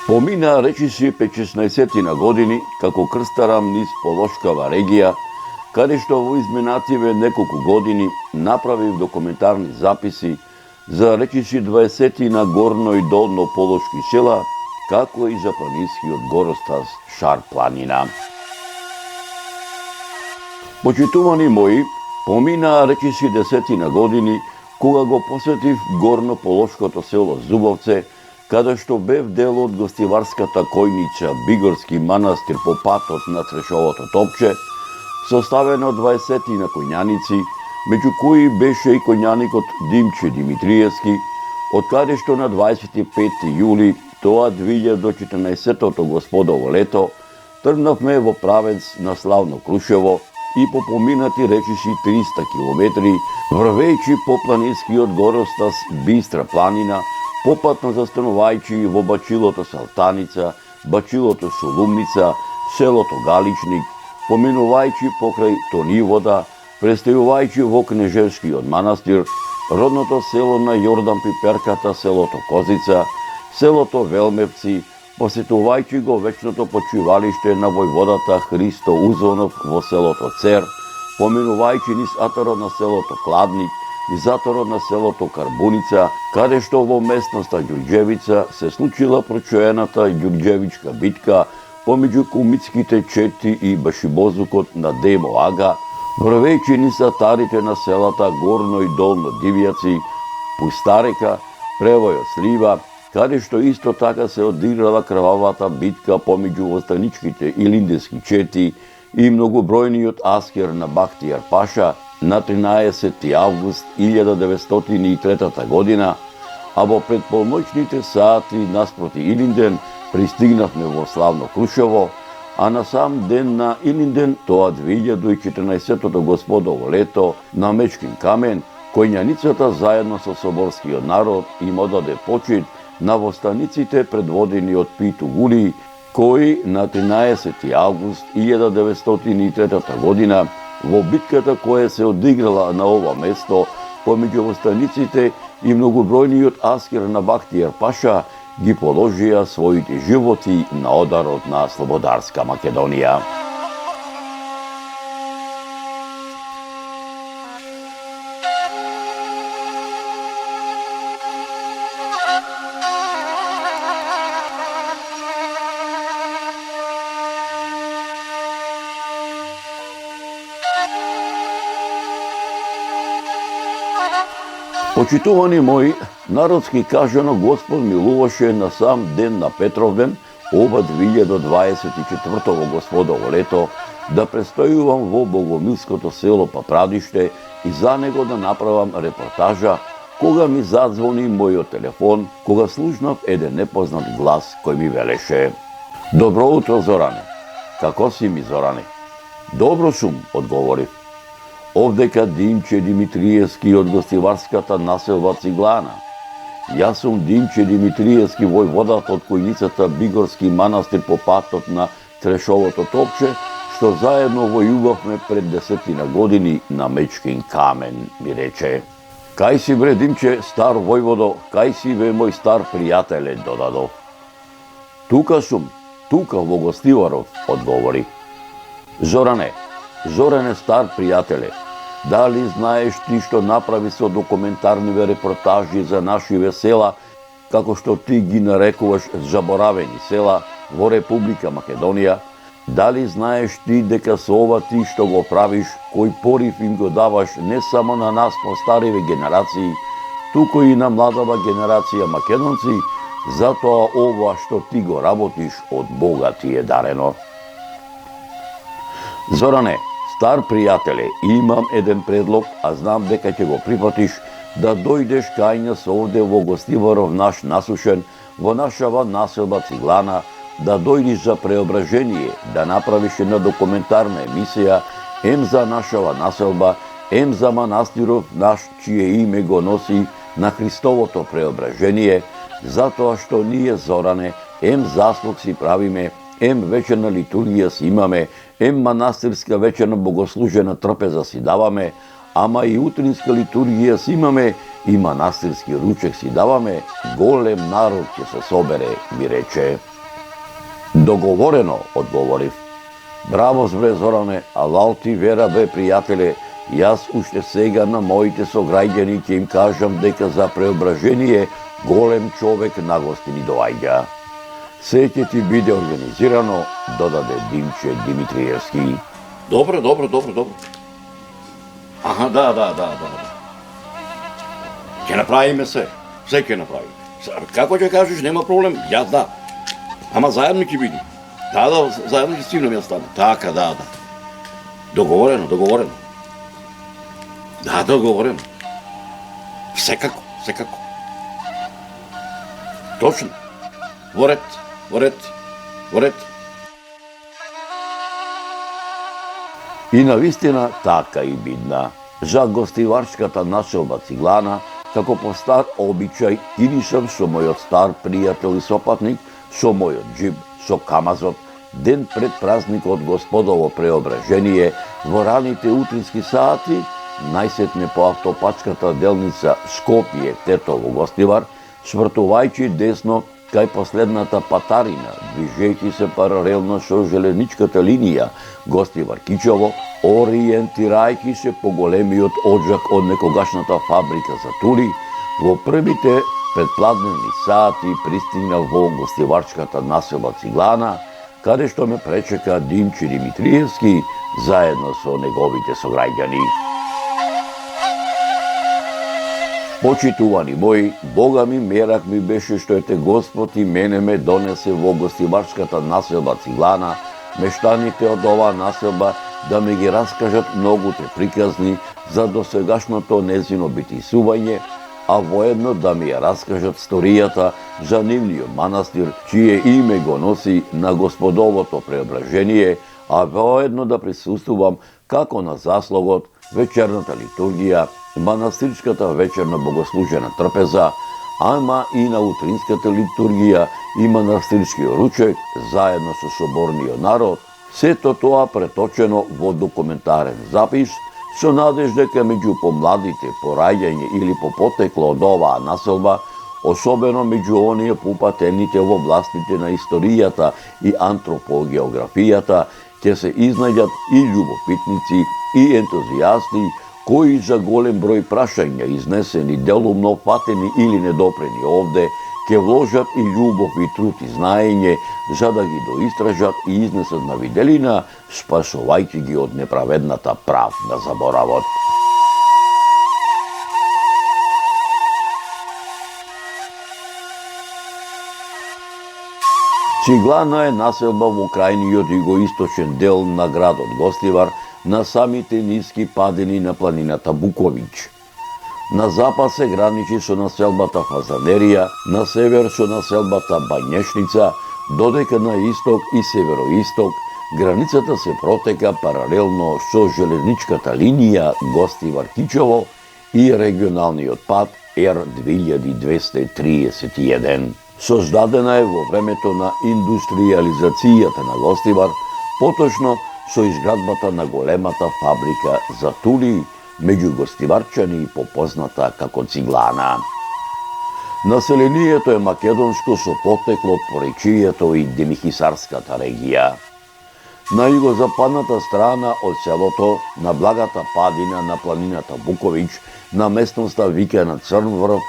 Помина речиси 15 години како крстарам низ Полошкава регија, каде што во изминативе неколку години направив документарни записи за речиси 20 горно и долно полошки села, како и за планинскиот горостаз Шар планина. Почитувани мои, помина речиси 10 години кога го посетив горно полошкото село Зубовце, каде што бев дел од гостиварската којнича Бигорски манастир по патот на Трешовото топче, составено од 20 коњаници, меѓу кои беше и коњаникот Димче Димитриевски, од каде што на 25 јули тоа 2014 господово лето тргнавме во правец на Славно Крушево и по поминати речиси 300 километри, врвејќи по планинскиот горостаз Бистра планина, попатно застанувајќи во Бачилото Салтаница, Бачилото Шулумница, селото Галичник, поминувајќи покрај Тонивода, пристајувајќи во Кнежевскиот манастир, родното село на Јордан Пиперката, селото Козица, селото Велмевци, посетувајќи го вечното почивалиште на војводата Христо Узонов во селото Цер, поминувајќи низ аторот на селото Кладник, и заторот на селото Карбуница, каде што во местноста Ѓурѓевица се случила прочоената Ѓурѓевичка битка помеѓу кумитските чети и башибозукот на Демо Ага, врвејќи низ атарите на селата Горно и Долно Дивјаци, Пустарека, Превојот Слива, каде што исто така се одиграла крвавата битка помеѓу останичките илинденски чети и многобројниот аскер на Бахтијар Паша на 13 август 1903 година, а во предполноќните сати наспроти Илинден пристигнавме во Славно Крушево, а на сам ден на Илинден, тоа 2014 господово лето, на Мечкин камен, коњаницата заедно со соборскиот народ им одаде почит на востаниците предводени од Питу Гули, кои на 13 август 1903 година во битката која се одиграла на ова место помеѓу востаниците и многобројниот аскер на Бахтијар Паша ги положија своите животи на ударот на слободарска Македонија. Почитувани мои, народски кажано Господ милуваше на сам ден на Петровден, ова 2024 господово лето, да престојувам во Богомилското село Папрадиште и за него да направам репортажа, кога ми задзвони мојот телефон, кога слушнав еден непознат глас кој ми велеше: "Добро утро, Зоране." "Како си ми, Зоране?" "Добро сум," одговорив. "Овдека Димче Димитриевски од гостиварската населба Циглана. Јас сум Димче Димитриевски, војводат од којницата Бигорски манастир по патот на Трешовото топче, што заедно војувавме пред 10 години на Мечкин камен," ми рече. "Кај си, бре, Димче, стар војводо, кај си, бе, мој стар пријателе," додадов. "Тука сум, тука во Гостиваров," одговори. Зоране, стар пријателе, дали знаеш ти што направи со документарниве репортажи за нашиве села, како што ти ги нарекуваш заборавени села во Република Македонија? Дали знаеш ти дека со ова ти што го правиш, кој порив им го даваш не само на нас постариве генерации, туку и на младава генерација македонци, затоа ова што ти го работиш од Бога ти е дарено?" "Зоране, стар пријателе, имам еден предлог, а знам дека ќе го прифатиш, да дојдеш кај нас овде во Гостиваров наш насушен, во нашава населба Циглана, да дојдиш за преображение, да направиш една документарна емисија, ем за нашава населба, ем за манастиров наш, чие име го носи на Христовото преображение, затоа што ние, Зоране, ем заслуг си правиме, ем вечерна литургија си имаме, ем манастирска вечерна богослужена трпеза си даваме, ама и утринска литургија си имаме и манастирски ручек си даваме, голем народ ќе се собере, ми рече. Договорено, одговорив. Браво збре Зоране, алал ти вера бе пријателе, јас уште сега на моите сограѓани ќе им кажам дека за преображение голем човек на гостини доаѓа. Се ќе ти биде организирано, додаде Димче Димитриевски. Добро. Аха, да. Ќе направиме се ќе направиме. Како ќе кажеш, нема проблем, јас да. Ама заедно ќе биде. Да, заедно ќе стигнем јас таму. Така, да. Договорено. Да, договорено. Секако. Точно. Во ред. И навистина така и бидна. За гостиварската населба Циглана, како по стар обичај, идишам со мојот стар пријател и сопатник, со мојот джип, со камазот, ден пред празникот Господово преображение, во раните утрински сати, најсетне по автопатската делница Скопје-Тетово Гостивар, свртувајќи десно кај последната патарина, движејќи се паралелно со железничката линија Гостивар-Кичево, ориентирајќи се по големиот оджак од некогашната фабрика за тури, во првите предпладневни сати пристигнав во гостиварската населба Циглана, каде што ме пречека Димче Димитриевски заедно со неговите сограѓани. Почитувани мои, Бога ми мерак ми беше што ете Господ и мене ме донесе во гостиварската населба Циглана, мештаните од оваа населба да ми ги раскажат многуте приказни за досегашното незино битисување, а воедно да ми ја раскажат сторијата за нивниот манастир, чие име го носи на Господовото преображение, а воедно да присуствувам како на заслогот, вечерната литургија, манастирската вечерна богослужена трпеза, ама и на утринската литургија и манастирскиот ручек, заедно со соборниот народ, сето тоа преточено во документарен запис, со надеж дека меѓу помладите по раѓање или по потекло од оваа населба, особено меѓу оние поупатените во властите на историјата и антропогеографијата, ќе се изнајдат и љубопитници и ентузијасти кои за голем број прашања изнесени, делумно фатени или недопрени овде, ќе вложат и љубов и труд и знаење за да ги доистражат и изнесат на виделина, спасувајќи ги од неправедната прав на заборавот. Циглана е населба во крајниот југоисточен дел на градот Гостивар, на самите ниски падини на планината Буковиќ. На запад се граничи со населбата Фазанерија, на север со населбата Бањешница, додека на исток и североисток границата се протека паралелно со железничката линија Гостивар-Кичево и регионалниот пат Р-2231. Создадена е во времето на индустриализацијата на Гостивар, поточно со изградбата на големата фабрика за тули, меѓу гостиварчани попозната како Циглана. Населението е македонско со потекло од поречието и Демихисарската регија. На југозападната страна од селото, на благата падина на планината Буковиќ, на местноста викана Црн врв,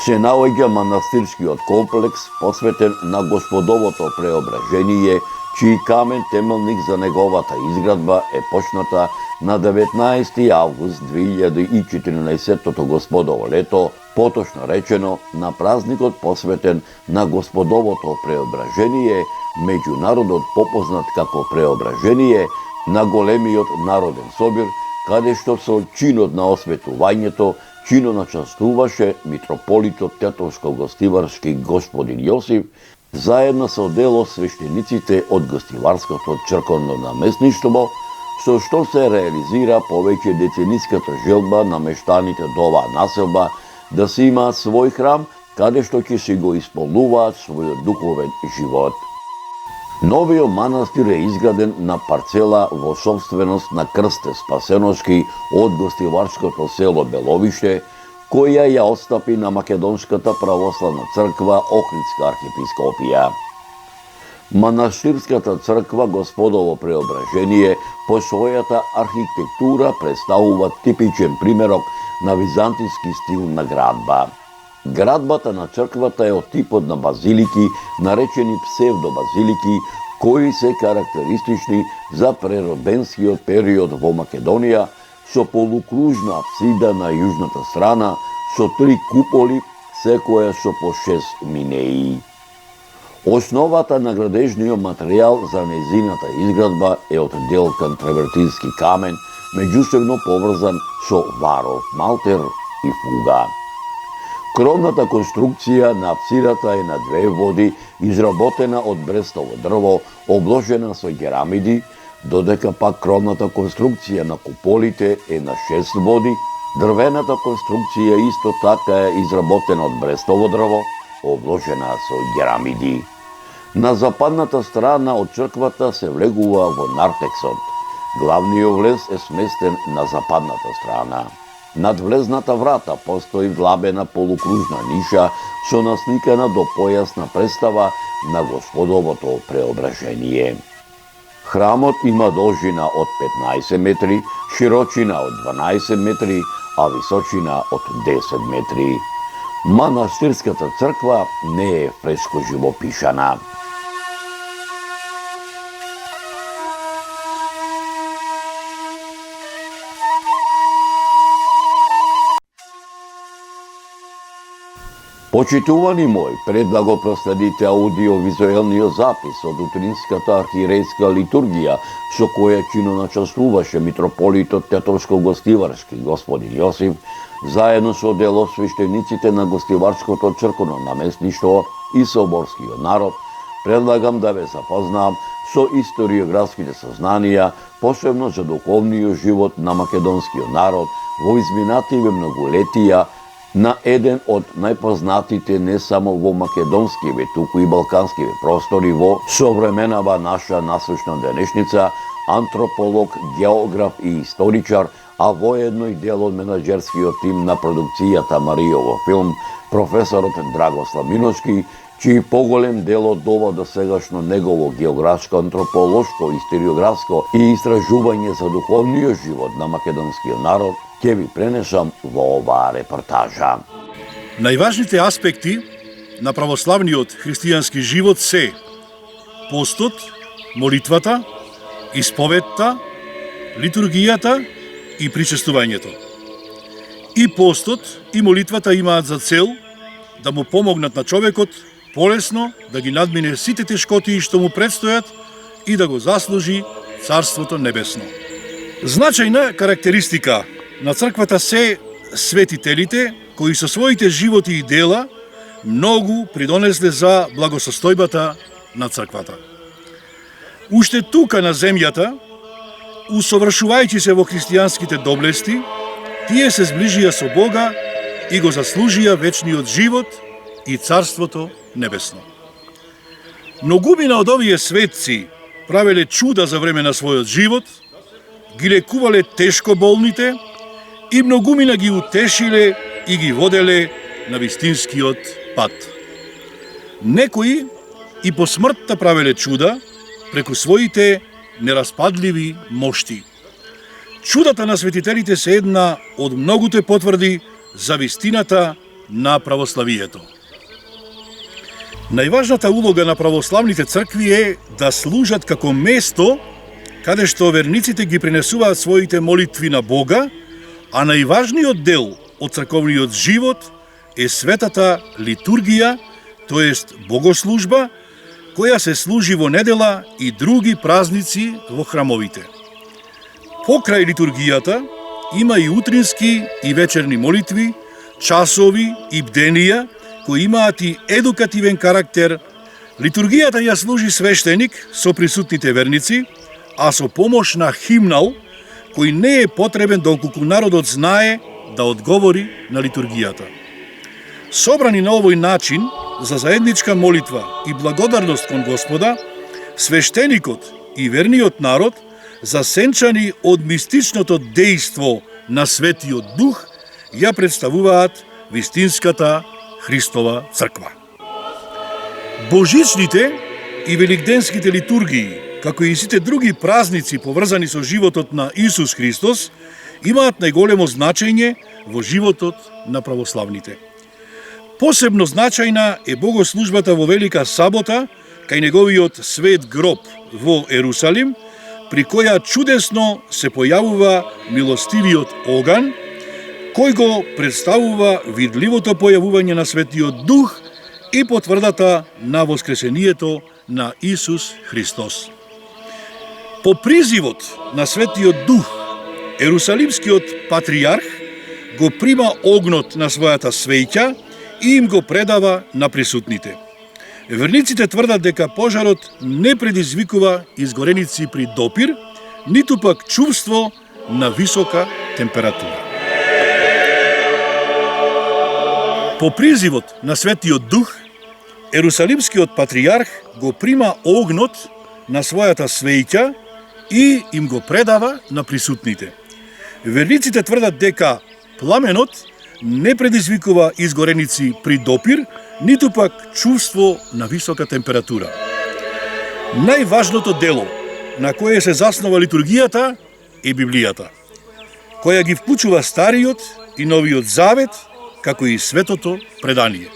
се наоѓа манастирскиот комплекс посветен на Господовото преображение, чиј камен темелник за неговата изградба е почната на 19. август 2014 Господово лето, поточно речено на празникот посветен на Господовото преображение, меѓународот попознат како преображение на големиот народен собир, каде што со чинот на осветувањето чино начастуваше митрополитот Тетовско-Гостиварски господин Јосиф, заедно со дело свештениците од Гостиварското црковно наместништво, со што се реализира повеќе децениската желба на мештаните до оваа населба да се има свој храм, каде што ќе си го исполнуваат својот духовен живот. Новиот манастир е изграден на парцела во собственост на Крсте Спасеновски од гостиварското село Беловиште, која ја отстапи на Македонската православна црква Охридска архиепископија. Манастирската црква Господово преображение по својата архитектура представува типичен примерок на византиски стил на градба. Градбата на црквата е од типот на базилики, наречени псевдобазилики, кои се карактеристични за преробенскиот период во Македонија, со полукружна апсида на јужната страна, со 3 куполи, секоја со по 6 минеи. Основата на градежниот материјал за незината изградба е од делкан тревертински камен, меѓусебно поврзан со варов малтер и фуга. Кровната конструкција на апсидата е на 2 води, изработена од брестово дрво, обложена со керамиди, додека пак кровната конструкција на куполите е на 6 води. Дрвената конструкција исто така е изработена од брестово дрво, обложена со керамиди. На западната страна од црквата се влегува во нартексот. Главниот влез е сместен на западната страна. Над влезната врата постои влабена полукружна ниша со насликана до појасна представа на Господовото преображение. Храмот има должина од 15 метри, широчина од 12 метри, а височина од 10 метри. Манастирската црква не е фреско живопишана. Почитувани мој, пред да го проследите аудиовизуелниот запис од утринската архиерејска литургија, со која чиноначествуваше митрополитот Тетовско-гостиварски господин Јосиф, заедно со дел од свештениците на Гостиварското црковно наместништво и соборскиот народ, предлагам да ве запознаам со историографските сознанија, посебно за духовниот живот на македонскиот народ во изминативе многолетија, на еден од најпознатите не само во македонскиве, туку и балканскиве простори во современава наша насущна денешница, антрополог, географ и историчар, а воедно и дел од менаџерскиот тим на продукцијата Маријово филм, професорот Драгослав Миновски, чиј поголем дел од ова досегашно негово географско, антрополошко, историографско и истражување за духовниот живот на македонскиот народ ќе ви пренесам во оваа репортажа. Најважните аспекти на православниот христијански живот се постот, молитвата, исповетта, литургијата и причестувањето. И постот и молитвата имаат за цел да му помогнат на човекот полесно да ги надмине сите тешкотии што му предстојат и да го заслужи Царството Небесно. Значајна карактеристика на црквата се светителите кои со своите животи и дела многу придонесле за благосостојбата на црквата. Уште тука на земјата, усовршувајќи се во христијанските доблести, тие се зближија со Бога и го заслужија вечниот живот и Царството Небесно. Многумина од овие светци правеле чуда за време на својот живот, ги лекувале тешко болните и многумина ги утешиле и ги воделе на вистинскиот пат. Некои и по смртта правеле чуда преку своите нераспадливи мошти. Чудата на светителите се една од многуте потврди за вистината на православието. Најважната улога на православните цркви е да служат како место каде што верниците ги пренесуваат своите молитви на Бога, а најважниот дел од црковниот живот е светата литургија, тоест богослужба, која се служи во недела и други празници во храмовите. Покрај литургијата има и утрински и вечерни молитви, часови и бденија, кои имаат и едукативен карактер. Литургијата ја служи свештеник со присутните верници, а со помош на химнал, кој не е потребен доколку народот знае да одговори на литургијата. Собрани на овој начин за заедничка молитва и благодарност кон Господа, свештеникот и верниот народ, засенчани од мистичното дејство на Светиот Дух, ја представуваат вистинската Христова црква. Божичните и великденските литургии, како и сите други празници поврзани со животот на Исус Христос, имаат најголемо значење во животот на православните. Посебно значајна е богослужбата во Велика Сабота, кај неговиот свет гроб во Ерусалим, при која чудесно се појавува милостивиот оган, кој го представува видливото појавување на Светиот Дух и потврдата на воскресението на Исус Христос. По призивот на Светиот Дух, Ерусалимскиот патријарх го прима огнот на својата свеќа и им го предава на присутните. Верниците тврдат дека пожарот не предизвикува изгореници при допир, ниту пак чувство на висока температура. По призивот на Светиот Дух, Ерусалимскиот патријарх го прима огнот на својата свеќа и им го предава на присутните. Верниците тврдат дека пламенот не предизвикува изгореници при допир, ниту пак чувство на висока температура. Најважното дело на кое се заснова литургијата е Библијата, која ги вклучува Стариот и Новиот Завет, како и Светото предание.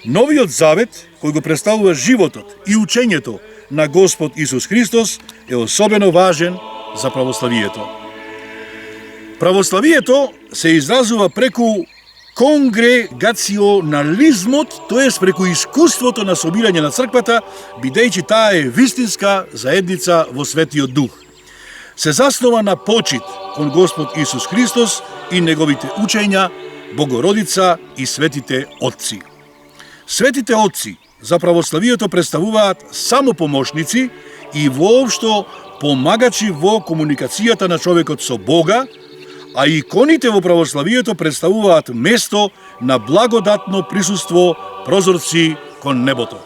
Новиот Завет, кој го представува животот и учењето на Господ Исус Христос, е особено важен за православието. Православието се изразува преку конгрегационализмот, тоест преку искуството на собирање на црквата, бидејќи таа е вистинска заедница во Светиот Дух. Се заснова на почит кон Господ Исус Христос и неговите учења, Богородица и светите отци. Светите отци за православието представуваат само помошници и воопшто помагачи во комуникацијата на човекот со Бога, а иконите во православието представуваат место на благодатно присуство, прозорци кон небото.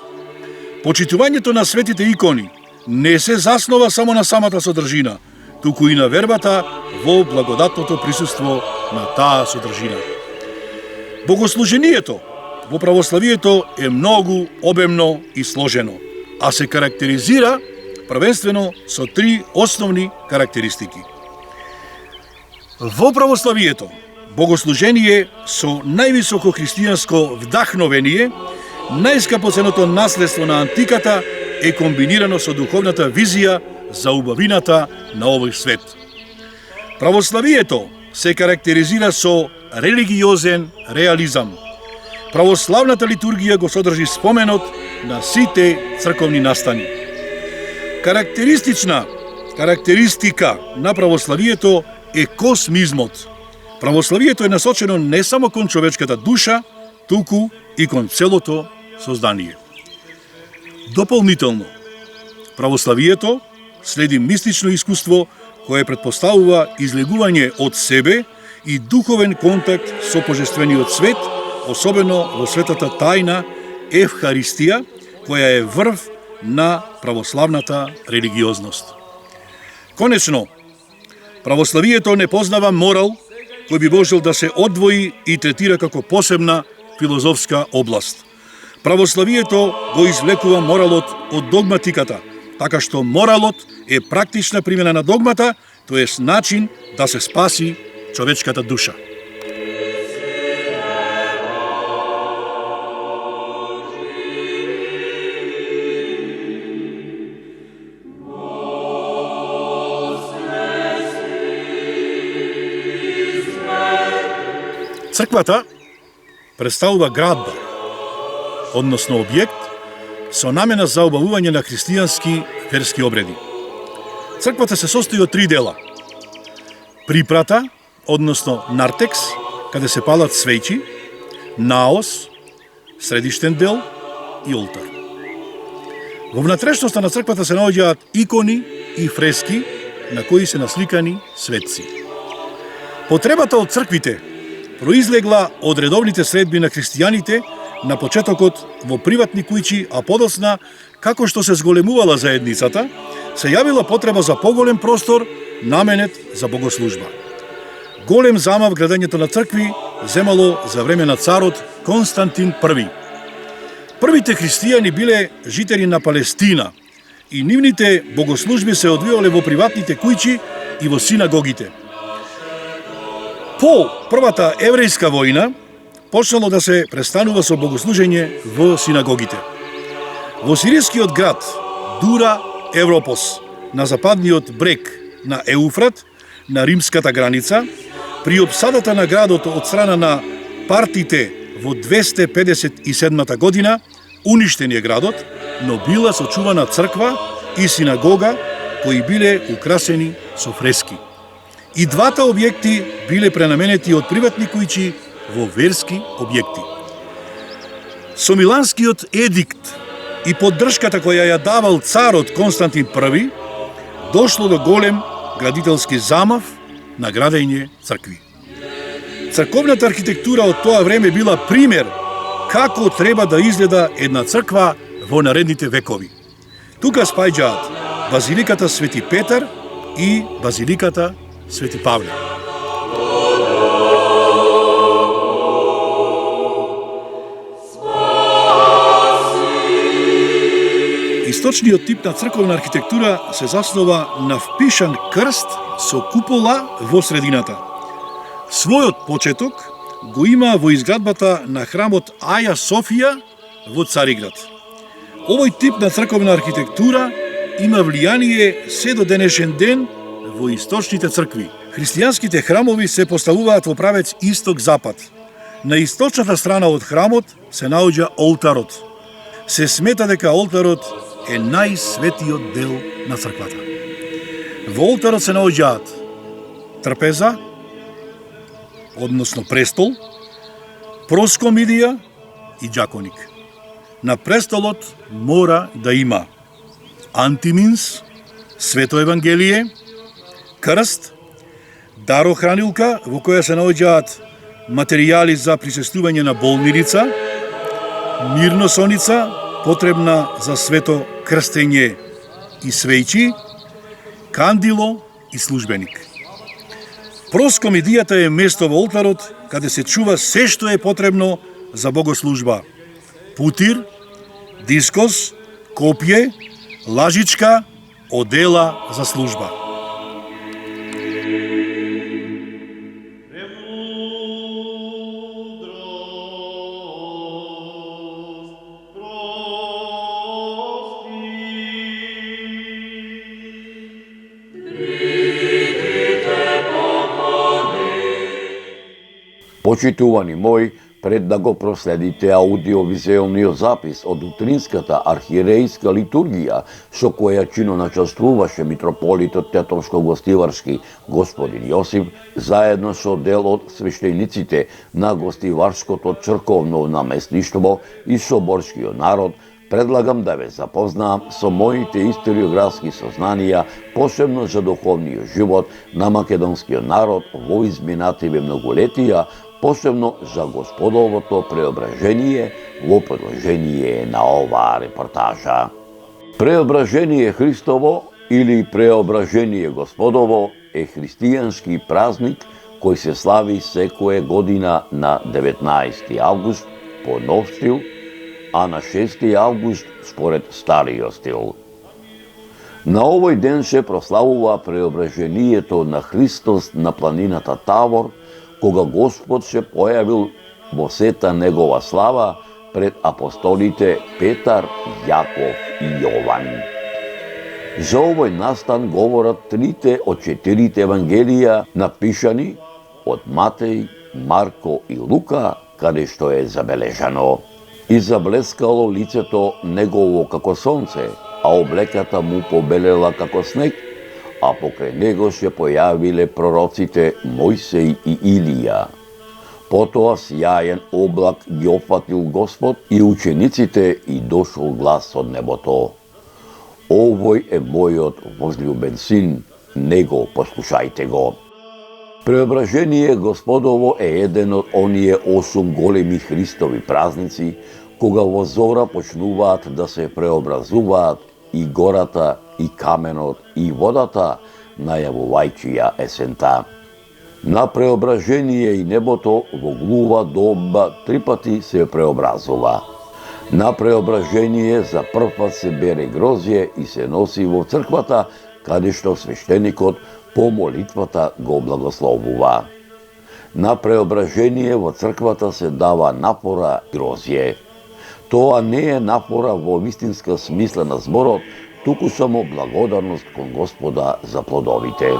Почитувањето на светите икони не се заснова само на самата содржина, туку и на вербата во благодатното присуство на таа содржина. Богослужението во православието е многу обемно и сложено, а се карактеризира првенствено со три основни карактеристики. Во православието, богослужение со највисоко христијанско вдахновение, најскапоценото наследство на антиката е комбинирано со духовната визија за убавината на овој свет. Православието се карактеризира со религиозен реализам. Православната литургија го содржи споменот на сите црковни настани. Карактеристика на православието е космизмот. Православието е насочено не само кон човечката душа, туку и кон целото создание. Дополнително, православието следи мистично искуство кое предпоставува излегување од себе и духовен контакт со божествениот свет, особено во светата тајна Евхаристија, која е врв на православната религиозност. Конечно, православието не познава морал кој би можел да се одвои и третира како посебна филозофска област. Православието го извлекува моралот од догматиката, така што моралот е практична примена на догмата, тоест начин да се спаси човечката душа. Црквата представува градба, односно објект, со намена за обавување на христијански верски обреди. Црквата се состои од три дела. Припрата, односно нартекс, каде се палат свеќи, наос, средиштен дел и олтар. Во внатрешноста на црквата се наоѓаат икони и фрески на кои се насликани светци. Потребата од црквите произлегла од редовните средби на христијаните на почетокот во приватни куќи, а подосна, како што се зголемувала заедницата, се јавила потреба за поголем простор, наменет за богослужба. Голем замав градењето на цркви земало за време на царот Константин I. Првите христијани биле жители на Палестина и нивните богослужби се одвивале во приватните куќи и во синагогите. По првата еврејска војна почнало да се престанува со богослужење во синагогите. Во сирискиот град Дура Европос, на западниот брег на Еуфрат, на римската граница, при обсадата на градот од страна на партите во 257 година, уништен е градот, но била сочувана црква и синагога кои биле украсени со фрески. И двата објекти биле пренаменети од приватни куќи во верски објекти. Со Миланскиот едикт и поддршката која ја давал царот Константин I, дошло до голем градителски замав на градење цркви. Црковната архитектура од тоа време била пример како треба да изгледа една црква во наредните векови. Тука спаѓаат Базиликата Свети Петар и Базиликата Свети Павле. Источниот тип на црковна архитектура се заснова на впишан крст со купола во средината. Својот почеток го има во изградбата на храмот Аја Софија во Цариград. Овој тип на црковна архитектура има влијание се до денешен ден во источните цркви. Христијанските храмови се поставуваат во правец исток-запад. На источната страна од храмот се наоѓа олтарот. Се смета дека олтарот е најсветиот дел на црквата. Во олтарот се наоѓаат трпеза, односно престол, проскомидија и џаконик. На престолот мора да има антиминс, свето евангелие, крст, дарохранилка во која се наоѓаат материјали за присуствување на болни лица, мирносоница, потребна за свето крстење и свејчи, кандило и службеник. Проскомидијата е место во олтарот каде се чува се што е потребно за богослужба. Путир, дискос, копје, лажичка, одела за служба. Почитувани мои, пред да го проследите аудиовизуелниот запис од утринската архиерејска литургија, со која чино начествуваше митрополитот Тетовско-Гостиварски господин Јосип, заедно со дел од свештениците на Гостиварското црковно наместништво и соборскиот народ, предлагам да ве запознаам со моите историографски сознанија, посебно за духовниот живот на македонскиот народ во изминативе многолетија, посебно за Господовото преображение во продолжение на оваа репортажа. Преображение Христово или Преображение Господово е христијански празник кој се слави секоја година на 19 август по нов стил, а на 6 август според стариот стил. На овој ден се прославува преображението на Христос на планината Тавор, кога Господ се појавил во сета негова слава пред апостолите Петар, Јаков и Јован. За овој настан говорат 3 од 4 евангелија напишани од Матеј, Марко и Лука, каде што е забележано: и заблескало лицето негово како сонце, а облеката му побелела како снег, а покрај него се појавиле пророците Мојсеј и Илија. Потоа сјаен облак ги опфатил Господ и учениците и дошол глас од небото: овој е мојот возлюбен син, него послушајте го. Преображение Господово е еден од оние 8 големи Христови празници, кога во зора почнуваат да се преобразуваат и гората, и каменот, и водата, најавувајќи ја есента. На преображение и небото во глува доба 3 пати се преобразува. На преображение за прв пат се бере грозје и се носи во црквата, каде што свештеникот по молитвата го благословува. На преображение во црквата се дава напора грозје. Тоа не е напора во вистинска смисла на зборот, туку само благодарност кон Господа за плодовите.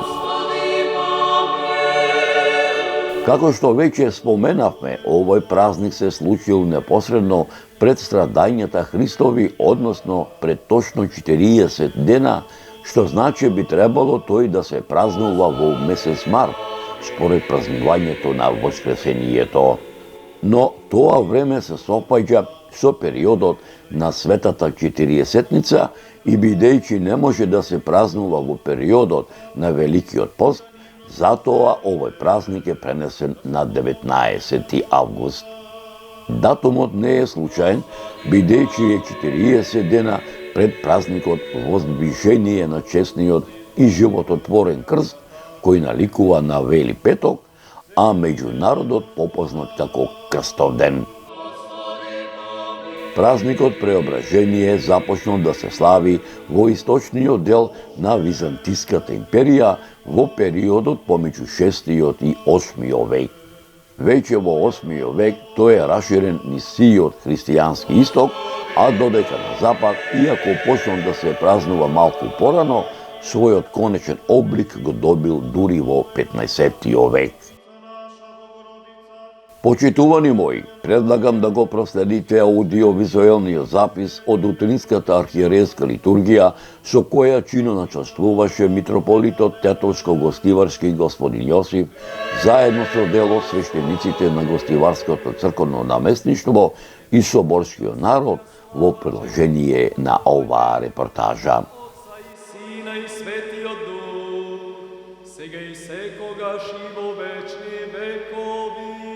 Како што веќе споменавме, овој празник се случил непосредно пред страдањата Христови, односно пред точно 40 дена, што значи би требало тој да се празнува во месец март, според празнувањето на Воскресението. Но тоа време се сопаѓа со периодот на Светата Четириесетница и бидејќи не може да се празнува во периодот на Великиот пост, затоа овој празник е пренесен на 19 август. Датумот не е случаен, бидејќи е 40 дена пред празникот Воздвижение на честниот и живототворен крст, кој наликува на Вели петок, а меѓу народот попознат како Крстовден. Празникот Преображение започнал да се слави во источниот дел на Византиската империја во периодот помеѓу 6 и 8 век. Веќе во 8 век тој е раширен низ сиот христијански исток, а додека на запад, иако почнал да се празнува малку порано, својот конечен облик го добил дури во 15 век. Почитувани мои, предлагам да го проследите аудиовизуелниот запис од утринската архиерейска литургија со која чино начествуваше митрополитот Тетовско-гостиварски господин Јосиф, заедно со дел од свештениците на гостиварското црковно наместништво и соборскиот народ во продолжение на оваа репортажа. Сина и Светиот Дух, сега и секогаш и во вечни векови.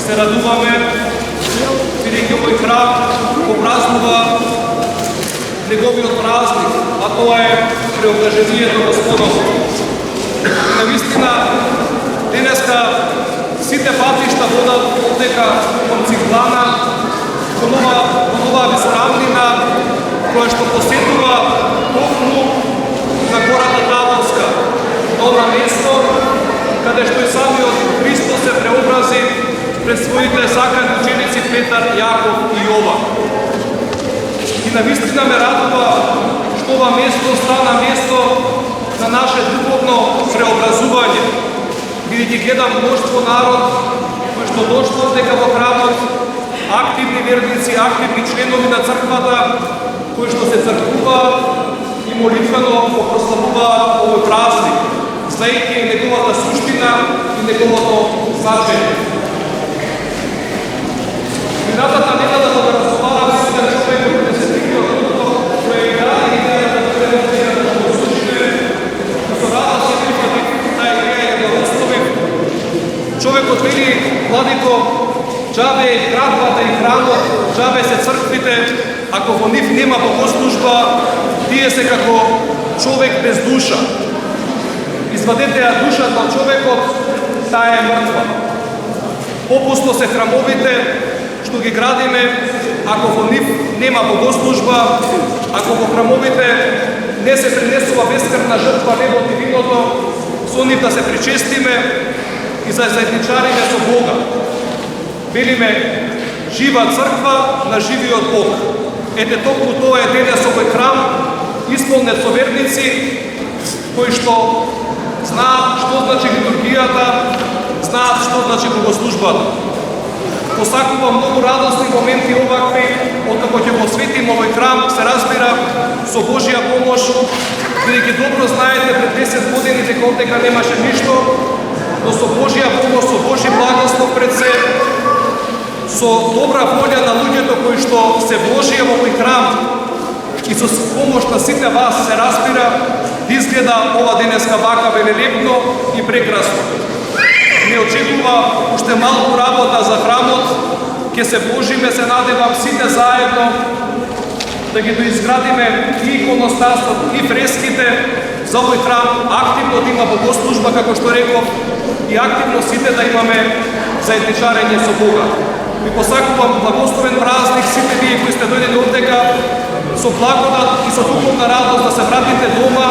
се радуваме, бидејќи овој храм го празнува неговиот празник, а тоа е преображението Господово. И навистина, денеска сите патишта водат одека кон Циглана, кон оваа висоравнина, која што посетува токму на гората Таволска, на место каде што и самиот Христос се преобрази пред своите сакани ученици Петар, Јаков и Јован. И навистина ме радува што ова место стана место на наше духовно преобразување, бидејќи гледам мноштво народ кој што дошло дека во храмот, активни верници, активни членови на црквата, кои што се цркува и молитвено го прославува овој празник, знаејќи неговата суштина и неговото значење. Минатата недела да разговарам со еден човек од 10-тиот кој гради идејата да пренесеја да го слушне, со радост се прифати таа идеја да го оставим. Човекот вели, владико, џабе е градбата и храмот, џабе се црквите, ако во нив нема богослужба, тие се како човек без душа. Извадете ја душата од човекот, таа е мртва. Попусно се храмовите, што ги градиме, ако во нив нема богослужба, ако во храмовите не се принесува бескрвна жртва небот и виното, со нив да се причестиме и заедничариме со Бога. Велиме, жива црква на живиот Бог. Ете токму тоа е денес овој храм, исполнет со верници, кои што знаат што значи литургијата, знаат што значи богослужбата. Посакувам многу радосни моменти овакви, откако ќе посветим овој храм, се разбира, со Божја помош, бидејќи добро знаете пред 10 години дека овдека немаше ништо, но со Божја помош, со Божји благослов пред се, со добра волја на луѓето кои што се вложија во овој храм и со помош на сите вас се разбира, изгледа ова денеска вака велелепно и прекрасно. Не очекува уште малку работа за храмот, ќе се вложиме, се надевам сите заедно да ги доизградиме и иконостасот, и фреските за овој храм, активно да има богослужба, како што реков, и активно сите да имаме заедничарење со Бога. Ви посакувам благословен празник сите вие кои сте дојдени овдека, со благодат и со духовна радост да се вратите дома.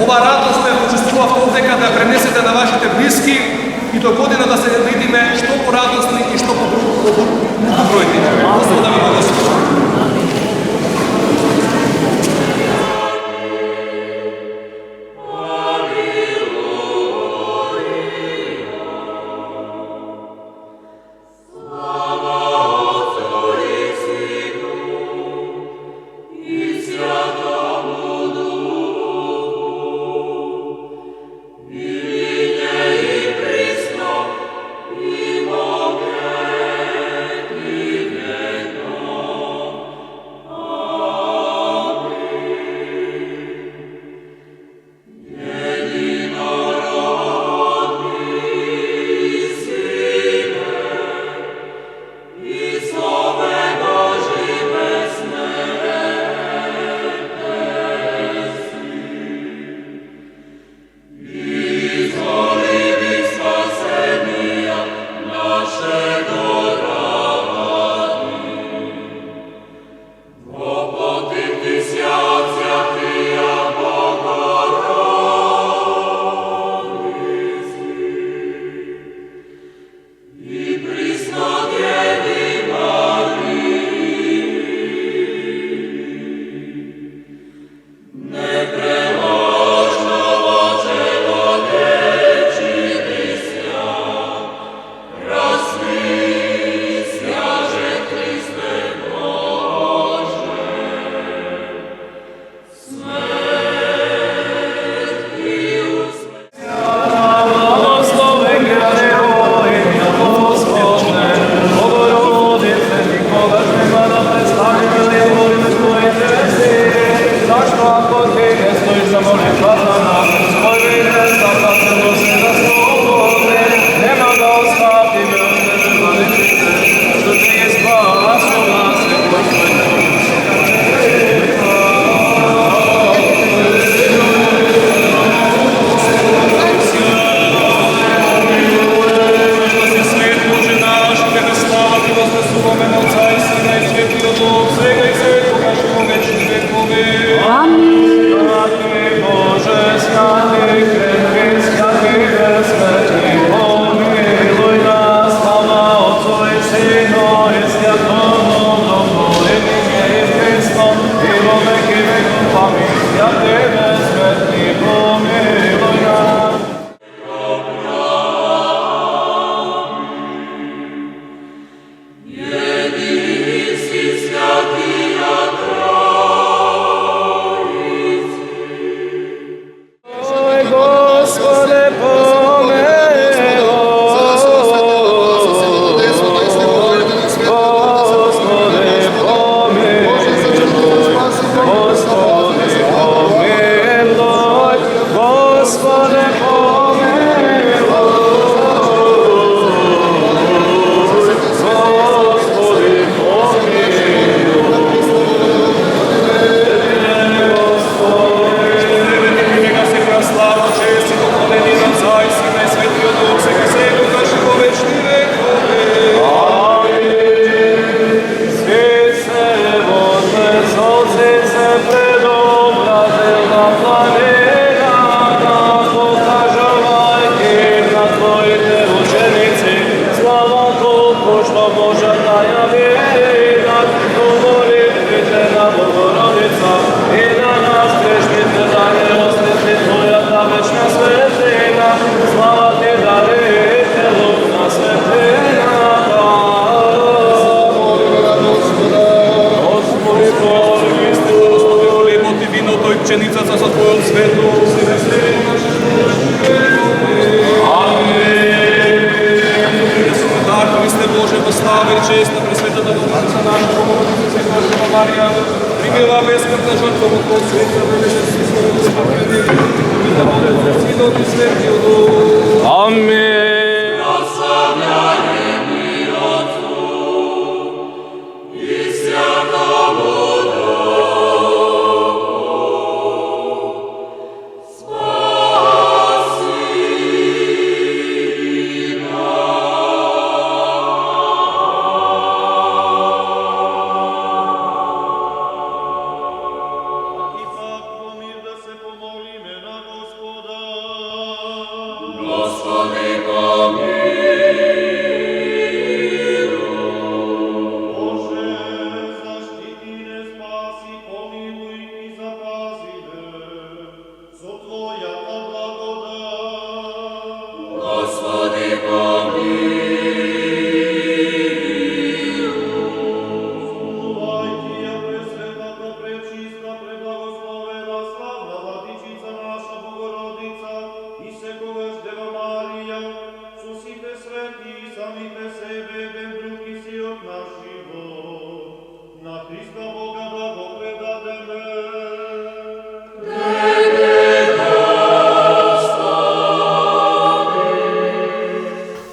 Ова радост ја почувствував овдека да ја пренесете на вашите блиски и до година да се видиме што порадосни и што побројни. Господи да ви благослови. Oh мученицата со Твојот светот, се веселимо наше дар, Христе Боже, постави чест на Пресветата Богородица наша Богородица, Света Дева Марија, примила безсмртна жртва во Твој свет, да бидеш си спомнени, да бъде Синот и Светиот Дух. Амин.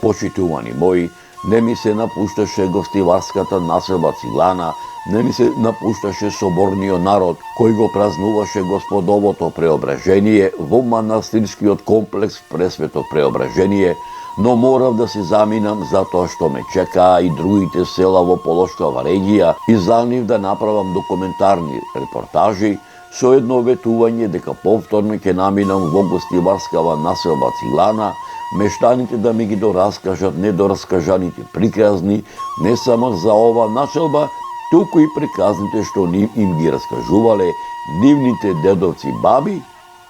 Почитувани мои, не ми се напушташе гостиварската населба Цилана, не ми се напушташе соборниот народ, кој го празнуваше Господовото преображение во манастирскиот комплекс Пресвето преображение, но морав да се заминам затоа што ме чекаа и другите села во Полошкава регија и за нив да направам документарни репортажи со едно ветување дека повторно ќе наминам во гостиварскава населба Цилана, мештаните да ми ги дораскажат недораскажаните приказни, не само за ова населба, туку и приказните што им ги раскажувале нивните дедовци баби,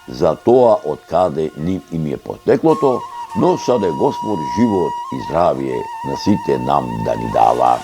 за тоа од каде им е потеклото, но саде Господ живот и здравие на сите нам да ни дава.